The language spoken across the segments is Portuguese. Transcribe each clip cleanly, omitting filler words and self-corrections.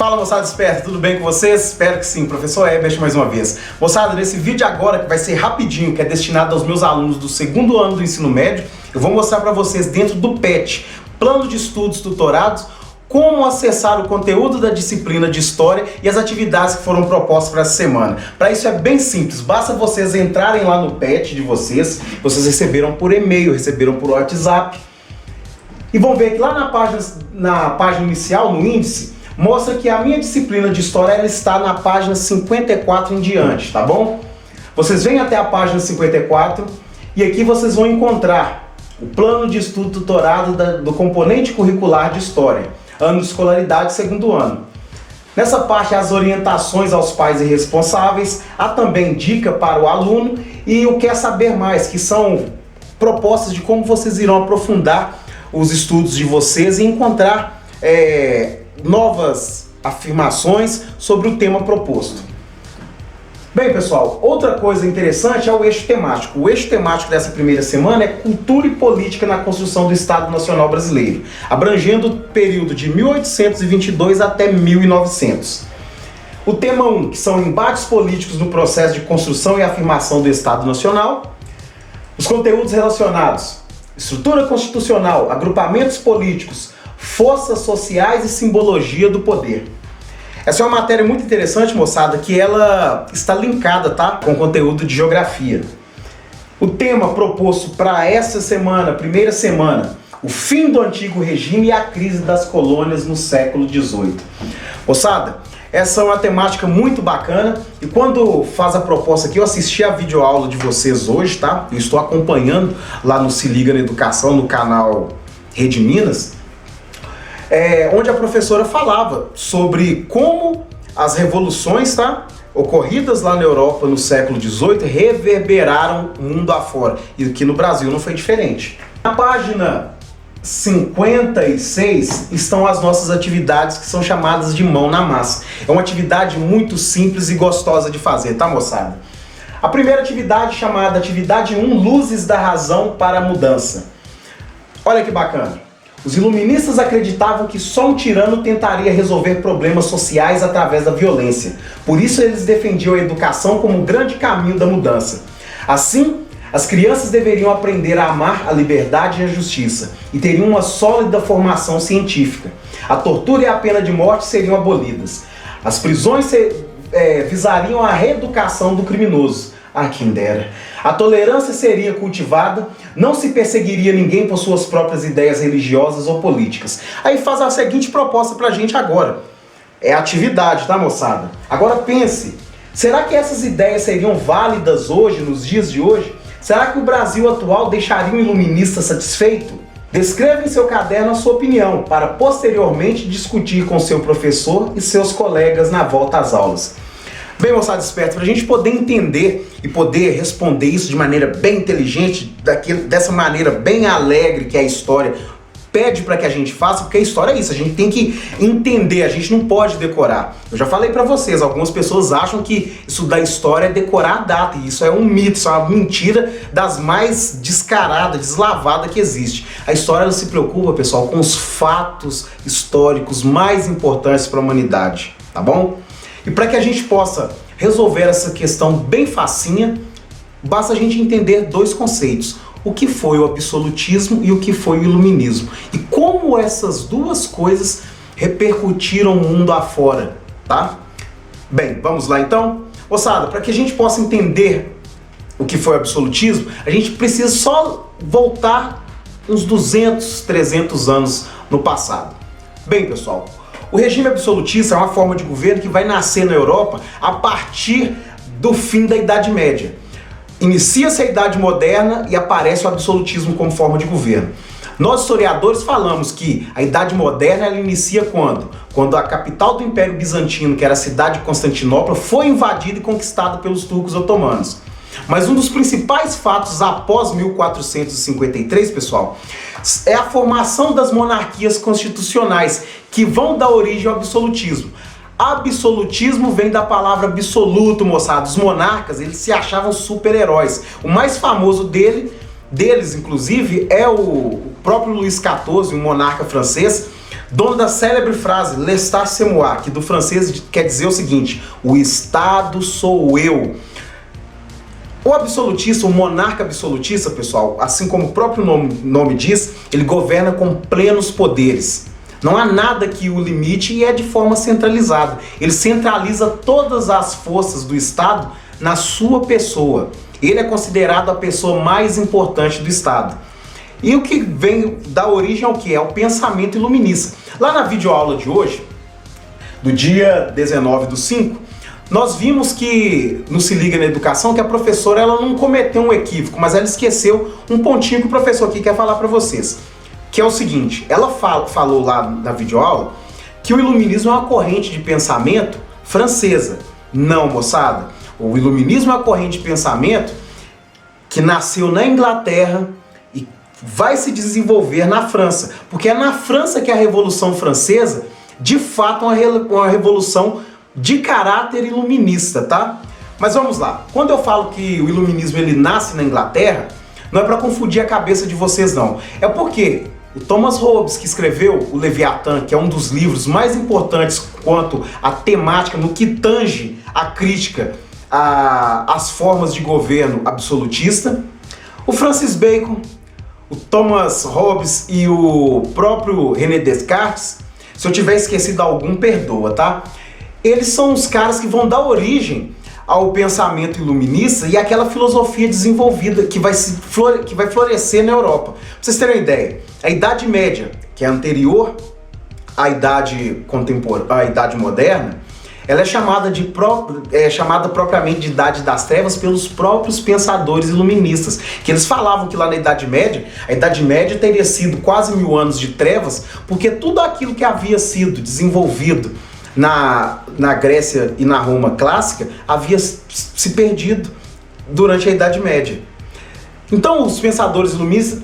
Fala, moçada esperta, tudo bem com vocês? Espero que sim, professor Herbert mais uma vez. Moçada, nesse vídeo agora, que vai ser rapidinho, que é destinado aos meus alunos do segundo ano do ensino médio, eu vou mostrar para vocês dentro do PET, Plano de Estudos Tutorados, como acessar o conteúdo da disciplina de História e as atividades que foram propostas para essa semana. Para isso é bem simples, basta vocês entrarem lá no PET de vocês receberam por e-mail, receberam por WhatsApp, e vão ver que lá na página inicial, no índice, mostra que a minha disciplina de História ela está na página 54 em diante, tá bom? Vocês vêm até a página 54 e aqui vocês vão encontrar o plano de estudo tutorado do componente curricular de História, ano de escolaridade segundo ano. Nessa parte, as orientações aos pais e responsáveis, há também dica para o aluno e o Quer Saber Mais, que são propostas de como vocês irão aprofundar os estudos de vocês e encontrar novas afirmações sobre o tema proposto. Bem, pessoal, outra coisa interessante é o eixo temático. O eixo temático dessa primeira semana é Cultura e Política na Construção do Estado Nacional Brasileiro, abrangendo o período de 1822 até 1900. O tema 1, que são embates políticos no processo de construção e afirmação do Estado Nacional. Os conteúdos relacionados: estrutura constitucional, agrupamentos políticos, forças sociais e simbologia do poder. Essa é uma matéria muito interessante, moçada, que ela está linkada, tá, com conteúdo de geografia. O tema proposto para essa semana, primeira semana, o fim do antigo regime e a crise das colônias no século XVIII. Moçada, essa é uma temática muito bacana e quando faz a proposta aqui, eu assisti a videoaula de vocês hoje, tá? Eu estou acompanhando lá no Se Liga na Educação, no canal Rede Minas, onde a professora falava sobre como as revoluções, tá, ocorridas lá na Europa no século XVIII reverberaram o mundo afora e aqui no Brasil não foi diferente. Na página 56 estão as nossas atividades que são chamadas de mão na massa. É uma atividade muito simples e gostosa de fazer, tá, moçada? A primeira atividade, chamada atividade 1, Luzes da Razão para a Mudança. Olha que bacana. Os iluministas acreditavam que só um tirano tentaria resolver problemas sociais através da violência. Por isso eles defendiam a educação como o grande caminho da mudança. Assim, as crianças deveriam aprender a amar a liberdade e a justiça e teriam uma sólida formação científica. A tortura e a pena de morte seriam abolidas. As prisões visariam a reeducação do criminoso. Ah, quem dera. A tolerância seria cultivada, não se perseguiria ninguém por suas próprias ideias religiosas ou políticas. Aí faz a seguinte proposta pra gente agora. É atividade, tá, moçada? Agora pense, será que essas ideias seriam válidas hoje, nos dias de hoje? Será que o Brasil atual deixaria um iluminista satisfeito? Descreva em seu caderno a sua opinião, para posteriormente discutir com seu professor e seus colegas na volta às aulas. Bem, moçada esperta, para a gente poder entender e poder responder isso de maneira bem inteligente, dessa maneira bem alegre que a história pede para que a gente faça, porque a história é isso, a gente tem que entender, a gente não pode decorar. Eu já falei para vocês, algumas pessoas acham que estudar história é decorar a data, e isso é um mito, isso é uma mentira das mais descaradas, deslavadas que existe. A história ela se preocupa, pessoal, com os fatos históricos mais importantes para a humanidade, tá bom? E para que a gente possa resolver essa questão bem facinha, basta a gente entender dois conceitos. O que foi o absolutismo e o que foi o iluminismo. E como essas duas coisas repercutiram o mundo afora, tá? Bem, vamos lá então? Moçada, para que a gente possa entender o que foi o absolutismo, a gente precisa só voltar uns 200, 300 anos no passado. Bem, pessoal, o regime absolutista é uma forma de governo que vai nascer na Europa a partir do fim da Idade Média. Inicia-se a Idade Moderna e aparece o absolutismo como forma de governo. Nós, historiadores, falamos que a Idade Moderna ela inicia quando? Quando a capital do Império Bizantino, que era a cidade de Constantinopla, foi invadida e conquistada pelos turcos otomanos. Mas um dos principais fatos após 1453, pessoal, é a formação das monarquias constitucionais, que vão dar origem ao absolutismo. Absolutismo vem da palavra absoluto, moçada. Os monarcas, eles se achavam super-heróis. O mais famoso deles, inclusive, é o próprio Luís XIV, um monarca francês, dono da célebre frase L'État c'est moi, que do francês quer dizer o seguinte: o Estado sou eu. O absolutista, o monarca absolutista, pessoal, assim como o próprio nome diz, ele governa com plenos poderes. Não há nada que o limite e é de forma centralizada. Ele centraliza todas as forças do Estado na sua pessoa. Ele é considerado a pessoa mais importante do Estado. E o que vem da origem ao que? É o pensamento iluminista. Lá na videoaula de hoje, do dia 19/5, nós vimos que, no Se Liga na Educação, que a professora ela não cometeu um equívoco, mas ela esqueceu um pontinho que o professor aqui quer falar para vocês. Que é o seguinte, ela falou lá na videoaula que o iluminismo é uma corrente de pensamento francesa. Não, moçada. O iluminismo é uma corrente de pensamento que nasceu na Inglaterra e vai se desenvolver na França. Porque é na França que a Revolução Francesa, de fato, é uma revolução de caráter iluminista, tá? Mas vamos lá. Quando eu falo que o iluminismo ele nasce na Inglaterra, não é para confundir a cabeça de vocês, não. É porque o Thomas Hobbes, que escreveu o Leviatã, que é um dos livros mais importantes quanto à temática, no que tange a crítica às formas de governo absolutista, o Francis Bacon, o Thomas Hobbes e o próprio René Descartes, se eu tiver esquecido algum, perdoa, tá? Eles são os caras que vão dar origem ao pensamento iluminista e àquela filosofia desenvolvida que vai florescer na Europa. Pra vocês terem uma ideia, a Idade Média, que é anterior à Idade Contemporânea, à Idade Moderna, ela é chamada propriamente de Idade das Trevas pelos próprios pensadores iluministas, que eles falavam que lá na Idade Média, a Idade Média teria sido quase 1000 anos de trevas, porque tudo aquilo que havia sido desenvolvido na Grécia e na Roma clássica havia se perdido durante a Idade Média. Então os pensadores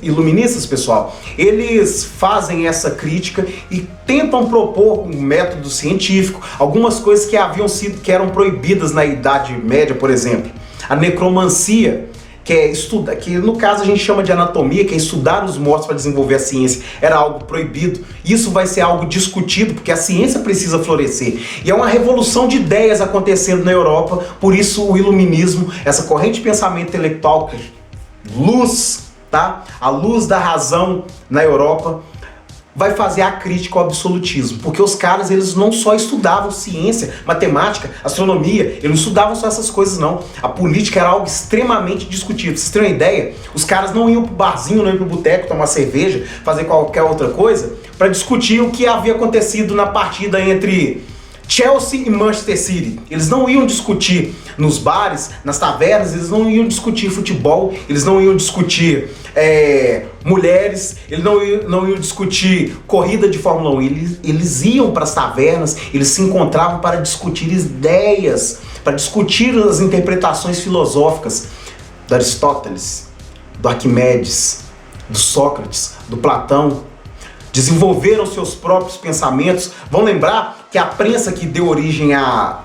iluministas, pessoal, eles fazem essa crítica e tentam propor um método científico, algumas coisas que eram proibidas na Idade Média, por exemplo. A necromancia, que no caso a gente chama de anatomia, que é estudar os mortos para desenvolver a ciência, era algo proibido. Isso vai ser algo discutido, porque a ciência precisa florescer. E é uma revolução de ideias acontecendo na Europa, por isso o iluminismo, essa corrente de pensamento intelectual, luz, tá? A luz da razão na Europa, vai fazer a crítica ao absolutismo, porque os caras, eles não só estudavam ciência, matemática, astronomia, eles não estudavam só essas coisas não. A política era algo extremamente discutido. Pra vocês terem uma ideia, os caras não iam pro barzinho, não iam pro boteco tomar cerveja, fazer qualquer outra coisa, para discutir o que havia acontecido na partida entre Chelsea e Manchester City. Eles não iam discutir nos bares, nas tavernas, eles não iam discutir futebol, eles não iam discutir mulheres, eles não iam discutir corrida de Fórmula 1. Eles iam para as tavernas, eles se encontravam para discutir ideias, para discutir as interpretações filosóficas do Aristóteles, do Arquimedes, do Sócrates, do Platão. Desenvolveram seus próprios pensamentos. Vão lembrar que a prensa que deu origem à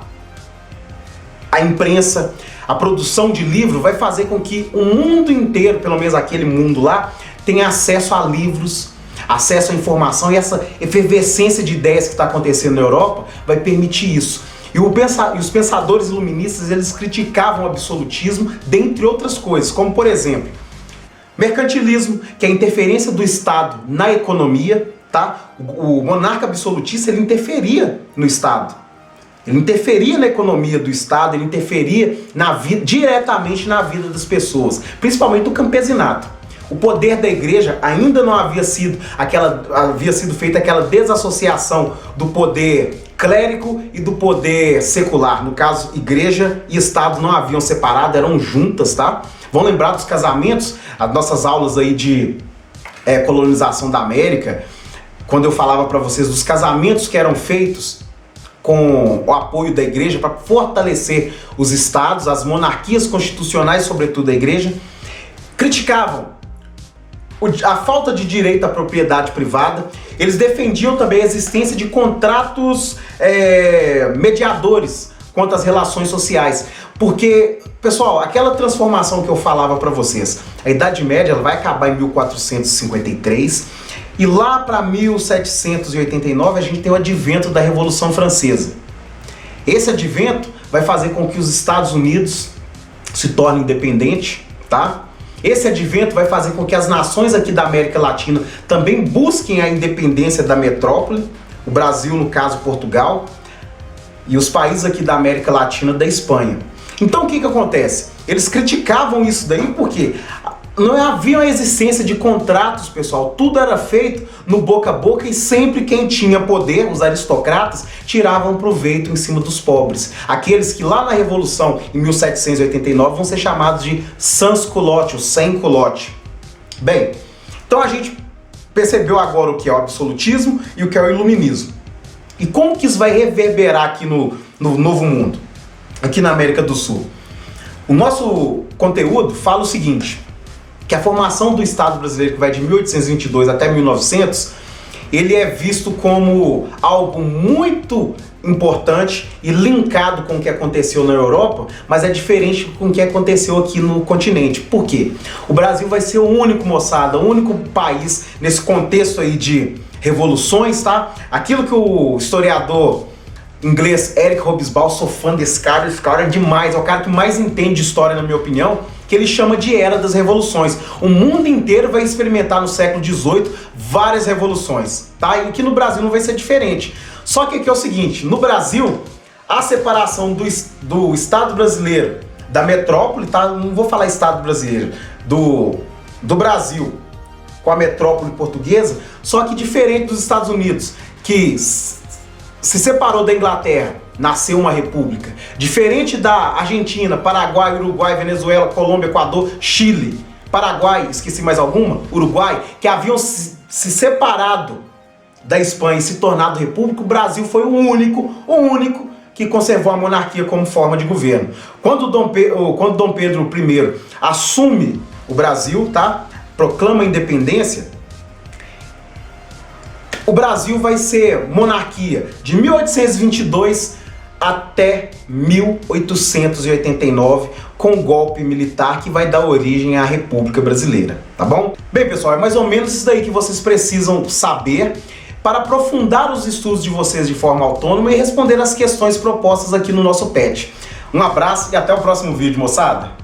imprensa, a produção de livro, vai fazer com que o mundo inteiro, pelo menos aquele mundo lá, tenha acesso a livros, acesso à informação, e essa efervescência de ideias que está acontecendo na Europa vai permitir isso. E os pensadores iluministas, eles criticavam o absolutismo, dentre outras coisas, como por exemplo, mercantilismo, que é a interferência do Estado na economia, tá? O monarca absolutista, ele interferia no Estado. Ele interferia na economia do Estado, ele interferia diretamente na vida das pessoas, principalmente do campesinato. O poder da igreja ainda não havia sido feita aquela desassociação do poder clérigo e do poder secular. No caso, igreja e Estado não haviam separado, eram juntas, tá? Vão lembrar dos casamentos, as nossas aulas aí de colonização da América, quando eu falava para vocês dos casamentos que eram feitos com o apoio da igreja para fortalecer os estados, as monarquias constitucionais, sobretudo a igreja, criticavam a falta de direito à propriedade privada. Eles defendiam também a existência de contratos mediadores quanto às relações sociais, porque Pessoal, aquela transformação que eu falava para vocês, a Idade Média ela vai acabar em 1453 e lá para 1789 a gente tem o advento da Revolução Francesa. Esse advento vai fazer com que os Estados Unidos se tornem independentes, tá? Esse advento vai fazer com que as nações aqui da América Latina também busquem a independência da metrópole, o Brasil, no caso, Portugal, e os países aqui da América Latina da Espanha. Então o que acontece? Eles criticavam isso daí porque não havia a existência de contratos, pessoal. Tudo era feito no boca a boca e sempre quem tinha poder, os aristocratas, tiravam proveito em cima dos pobres. Aqueles que lá na Revolução, em 1789, vão ser chamados de sans-culottes, ou sem-culotte. Bem, então a gente percebeu agora o que é o absolutismo e o que é o iluminismo. E como que isso vai reverberar aqui no Novo Mundo, aqui na América do Sul? O nosso conteúdo fala o seguinte, que a formação do Estado brasileiro, que vai de 1822 até 1900, ele é visto como algo muito importante e linkado com o que aconteceu na Europa, mas é diferente com o que aconteceu aqui no continente. Por quê? O Brasil vai ser o único, moçada, o único país nesse contexto aí de revoluções, tá? Aquilo que o historiador inglês Eric Hobsbawm, sou fã desse cara é demais, é o cara que mais entende de história, na minha opinião, que ele chama de Era das Revoluções. O mundo inteiro vai experimentar no século XVIII várias revoluções, tá? E que no Brasil não vai ser diferente. Só que aqui é o seguinte, no Brasil, a separação do Estado brasileiro, da metrópole, tá? Não vou falar Estado brasileiro, do Brasil com a metrópole portuguesa, só que diferente dos Estados Unidos, que se separou da Inglaterra, nasceu uma república. Diferente da Argentina, Paraguai, Uruguai, Venezuela, Colômbia, Equador, Chile, Paraguai, esqueci mais alguma, Uruguai, que haviam se separado da Espanha e se tornado república, o Brasil foi o único que conservou a monarquia como forma de governo. Quando Dom Pedro I assume o Brasil, tá? Proclama a independência, o Brasil vai ser monarquia de 1822 até 1889, com o golpe militar que vai dar origem à República Brasileira, tá bom? Bem, pessoal, é mais ou menos isso daí que vocês precisam saber para aprofundar os estudos de vocês de forma autônoma e responder as questões propostas aqui no nosso PET. Um abraço e até o próximo vídeo, moçada!